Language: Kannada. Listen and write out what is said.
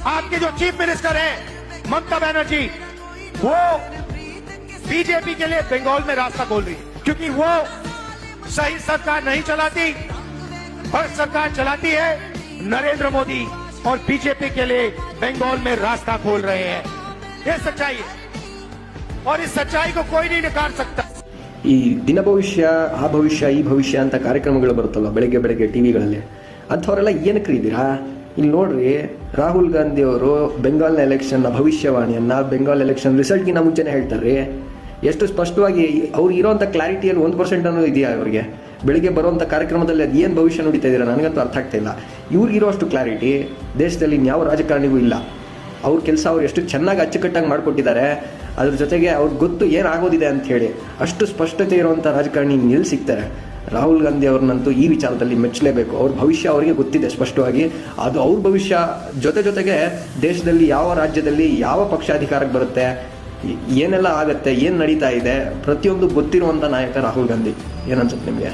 आपके जो चीफ मिनिस्टर है ममता बनर्जी, वो बीजेपी के लिए बंगाल में रास्ता खोल रही है, क्योंकि वो सही सरकार नहीं चलाती और सरकार चलाती है नरेंद्र मोदी, और बीजेपी के लिए बंगाल में रास्ता खोल रहे हैं। ये सच्चाई है और इस सच्चाई को कोई नहीं नकार सकता। ಈ ದಿನ ಭವಿಷ್ಯ, ಆ ಭವಿಷ್ಯ, ಈ ಭವಿಷ್ಯ ಅಂತ ಕಾರ್ಯಕ್ರಮಗಳು ಬರುತ್ತಲ್ಲ ಬೆಳಗ್ಗೆ ಬೆಳಗ್ಗೆ ಟಿವಿಗಳಲ್ಲಿ, ಅಂಥವರೆಲ್ಲ ಏನಕ್ಕೆ ಇದ್ದೀರಾ? ಇಲ್ಲಿ ನೋಡ್ರಿ, ರಾಹುಲ್ ಗಾಂಧಿ ಅವರು ಬೆಂಗಾಲ್ನ ಎಲೆಕ್ಷನ್ನ ಭವಿಷ್ಯವಾಣಿಯನ್ನ ಬೆಂಗಾಲ್ ಎಲೆಕ್ಷನ್ ರಿಸಲ್ಟ್ಗಿಂತ ಮುಂಚೆನೇ ಹೇಳ್ತಾರೆ. ಎಷ್ಟು ಸ್ಪಷ್ಟವಾಗಿ ಅವ್ರು ಇರೋಂಥ ಕ್ಲಾರಿಟಿಯಲ್ಲಿ 1% ಅನ್ನೋದು ಇದೆಯಾ ಅವ್ರಿಗೆ? ಬೆಳಿಗ್ಗೆ ಬರುವಂಥ ಕಾರ್ಯಕ್ರಮದಲ್ಲಿ ಅದು ಏನು ಭವಿಷ್ಯ ನುಡಿತಾ ಇದ್ದೀರಾ ನನಗಂತೂ ಅರ್ಥ ಆಗ್ತಾ ಇಲ್ಲ. ಇವ್ರಿಗಿರೋಷ್ಟು ಕ್ಲಾರಿಟಿ ದೇಶದಲ್ಲಿ ಇನ್ಯಾವ ರಾಜಕಾರಣಿಗೂ ಇಲ್ಲ. ಅವ್ರ ಕೆಲಸ ಅವ್ರು ಎಷ್ಟು ಚೆನ್ನಾಗಿ ಅಚ್ಚುಕಟ್ಟಾಗಿ ಮಾಡಿಕೊಟ್ಟಿದ್ದಾರೆ. ಅದ್ರ ಜೊತೆಗೆ ಅವ್ರಿಗೆ ಗೊತ್ತು ಏನಾಗೋದಿದೆ ಅಂತ ಹೇಳಿ. ಅಷ್ಟು ಸ್ಪಷ್ಟತೆ ಇರುವಂಥ ರಾಜಕಾರಣಿ ಎಲ್ಲಿ ಸಿಗ್ತಾರೆ? ರಾಹುಲ್ ಗಾಂಧಿ ಅವ್ರನ್ನಂತೂ ಈ ವಿಚಾರದಲ್ಲಿ ಮೆಚ್ಚಲೇಬೇಕು. ಅವ್ರ ಭವಿಷ್ಯ ಅವರಿಗೆ ಗೊತ್ತಿದೆ ಸ್ಪಷ್ಟವಾಗಿ. ಅದು ಅವ್ರ ಭವಿಷ್ಯ ಜೊತೆಗೆ ದೇಶದಲ್ಲಿ ಯಾವ ರಾಜ್ಯದಲ್ಲಿ ಯಾವ ಪಕ್ಷ ಅಧಿಕಾರಕ್ಕೆ ಬರುತ್ತೆ, ಏನೆಲ್ಲ ಆಗುತ್ತೆ, ಏನು ನಡೀತಾ ಇದೆ, ಪ್ರತಿಯೊಂದು ಗೊತ್ತಿರುವಂಥ ನಾಯಕ ರಾಹುಲ್ ಗಾಂಧಿ. ಏನನ್ಸುತ್ತೆ ನಿಮಗೆ?